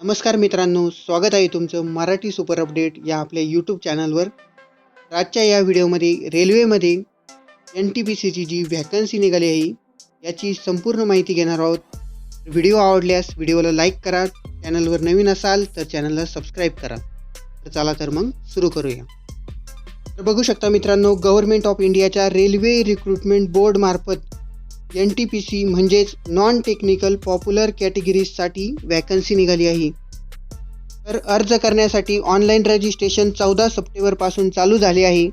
नमस्कार मित्रांनो, स्वागत आहे तुमचं मराठी सुपर अपडेट या आपल्या यूट्यूब चॅनलवर. आजच्या या व्हिडिओमध्ये रेल्वेमध्ये NTPCची जी व्हॅकन्सी निघाली आहे याची संपूर्ण माहिती घेणार आहोत. व्हिडिओ आवडल्यास व्हिडिओला लाईक करा, चॅनलवर नवीन असाल तर चॅनलला सबस्क्राईब करा. तर चला तर मग सुरू करूया. तर बघू शकता मित्रांनो, गव्हर्नमेंट ऑफ इंडियाच्या रेल्वे रिक्रुटमेंट बोर्ड मार्फत NTPC म्हणजेच नॉन टेक्निकल पॉप्युलर कॅटेगरीजसाठी व्हॅकन्सी निघाली आहे. तर अर्ज करण्यासाठी ऑनलाईन रजिस्ट्रेशन 14 सप्टेंबरपासून चालू झाले आहे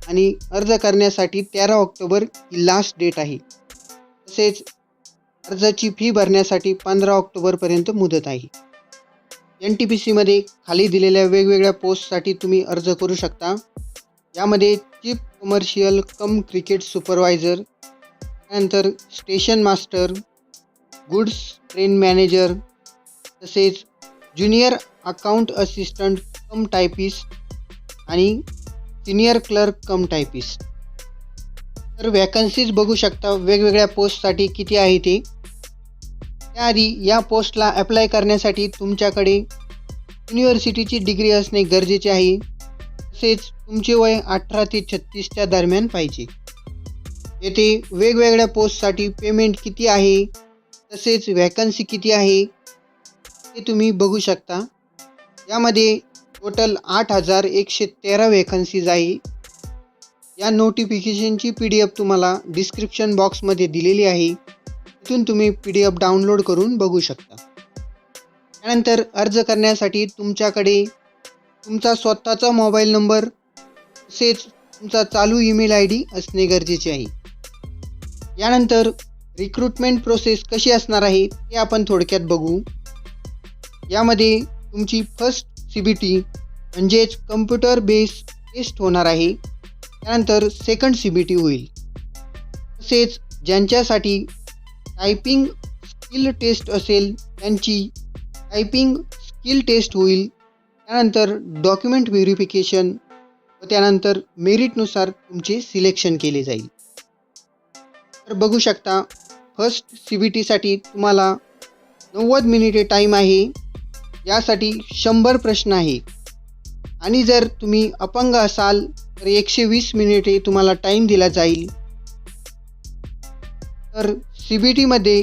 आणि अर्ज करण्यासाठी 13 ऑक्टोबर ही लास्ट डेट आहे. तसेच अर्जाची फी भरण्यासाठी 15 ऑक्टोबरपर्यंत मुदत आहे. NTPCमध्ये खाली दिलेल्या वेगवेगळ्या पोस्टसाठी तुम्ही अर्ज करू शकता. यामध्ये chief commercial cum ticket supervisor, त्यानंतर station master, goods train manager, तसेच junior account assistant cum typist आणि सिनियर क्लर्क कम टायपिस्ट. तर व्हॅकन्सीज बघू शकता वेगवेगळ्या पोस्टसाठी किती आहे ते. त्याआधी या पोस्टला अप्लाय करण्यासाठी तुमच्याकडे युनिव्हर्सिटीची डिग्री असणे गरजेचे आहे. तसेच तुमचे वय 18 ते 36च्या दरम्यान पाहिजे. येथे वेगवेगळ्या पोस्टसाठी पेमेंट किती आहे, तसेच व्हॅकन्सी किती आहे ते तुम्ही बघू शकता. यामध्ये टोटल 8,113 व्हॅकन्सीज आहे. या नोटिफिकेशनची PDF तुम्हाला डिस्क्रिप्शन बॉक्समध्ये दिलेली आहे. तिथून तुम्ही PDF डाउनलोड करून बघू शकता. त्यानंतर अर्ज करण्यासाठी तुमच्याकडे तुमचा स्वतःचा मोबाईल नंबर तसेच तुमचा चालू ईमेल ID असणे गरजेचे आहे. यानंतर रिक्रुटमेंट प्रोसेस कशी असणार आहे ते आपण थोडक्यात बघू. यामध्ये तुमची फर्स्ट CBT म्हणजेच कम्प्युटर बेस्ड टेस्ट होणार आहे. त्यानंतर सेकंड CBT होईल. तसेच ज्यांच्यासाठी टायपिंग स्किल टेस्ट असेल त्यांची टायपिंग स्किल टेस्ट होईल. त्यानंतर डॉक्युमेंट व्हेरिफिकेशन व त्यानंतर मेरिटनुसार तुमचे सिलेक्शन केले जाईल. तर बघू शकता फर्स्ट CBTसाठी तुम्हाला 90 मिनिटे टाईम आहे. यासाठी 100 प्रश्न आहे आणि जर तुम्ही अपंग असाल तर 120 मिनिटे तुम्हाला टाईम दिला जाईल. तर CBTमध्ये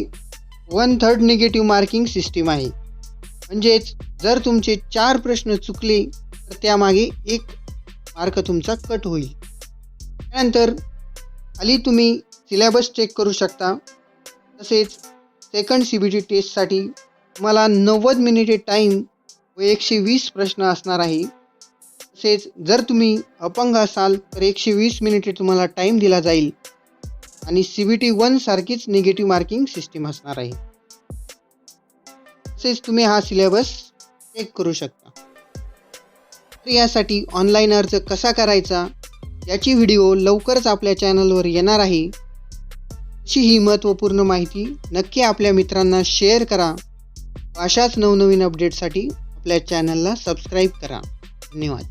1/3 निगेटिव्ह मार्किंग सिस्टीम आहे. म्हणजेच जर तुमचे 4 प्रश्न चुकले तर त्यामागे 1 मार्क तुमचा कट होईल. त्यानंतर खाली तुम्ही सिलेबस चेक करू शकता. तसेच सेकंड CBT टेस्टसाठी तुम्हाला 90 मिनिटे टाईम व 120 प्रश्न असणार आहे. तसेच जर तुम्ही अपंग असाल तर 120 मिनिटे तुम्हाला टाईम दिला जाईल आणि CBT 1 सारखीच निगेटिव्ह मार्किंग सिस्टीम असणार आहे. तसेच तुम्ही हा सिलेबस चेक करू शकता. तर यासाठी ऑनलाईन अर्ज कसा करायचा याची व्हिडिओ लवकरच आपल्या चॅनलवर येणार आहे. अशी ही महत्त्वपूर्ण माहिती नक्की आपल्या मित्रांना शेअर करा. अशाच नवनवीन अपडेटसाठी आपल्या चॅनलला सबस्क्राईब करा. धन्यवाद.